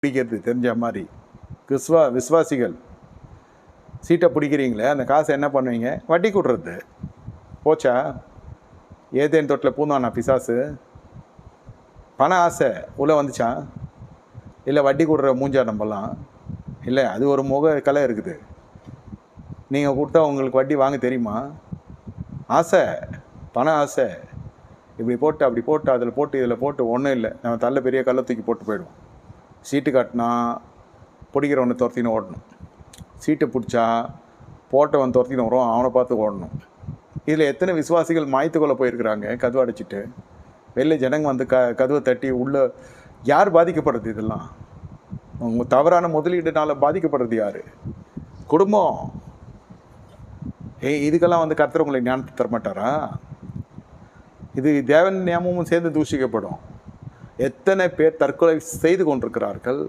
பிடிக்கிறது தெரிஞ்ச மாதிரி விஸ்வாசிகள் சீட்டை பிடிக்கிறீங்களே, அந்த காசை என்ன பண்ணுவீங்க? வட்டி கூட்டுறது. போச்சா? ஏதேன் தொட்டில் பூந்தானா பிசாசு? பண ஆசை உள்ளே வந்துச்சா? இல்லை வட்டி கூடுற மூஞ்சா நம்பலாம்? இல்லை, அது ஒரு முக கலை இருக்குது. நீங்கள் கொடுத்தா உங்களுக்கு வட்டி வாங்க தெரியுமா? ஆசை, பண ஆசை. இப்படி போட்டு அப்படி போட்டு அதில் போட்டு இதில் போட்டு ஒன்றும் இல்லை, நம்ம தள்ள பெரிய கல்லை தூக்கி போட்டு போயிடுவோம். சீட்டு காட்டினா பிடிக்கிறவனை துரத்தின்னு ஓடணும். சீட்டை பிடிச்சா போட்டவன் துரத்தின்னு வரும், அவனை பார்த்து ஓடணும். இதில் எத்தனை விசுவாசிகள் மாய்த்துக்கொள்ள போயிருக்கிறாங்க கதவை அடைச்சிட்டு. வெளில ஜனங்க வந்து கதவை தட்டி உள்ளே. யார் பாதிக்கப்படுறது? இதெல்லாம் உங்கள் தவறான முதலீடுனால பாதிக்கப்படுறது யார்? குடும்பம். இதுக்கெல்லாம் வந்து கர்த்தர் உங்களை ஞானத்தை தரமாட்டாரா? இது தேவன் நியமமும் சேர்ந்து தூஷிக்கப்படும். எத்தனை பேர் தற்கொலை செய்து கொண்டிருக்கிறார்கள்.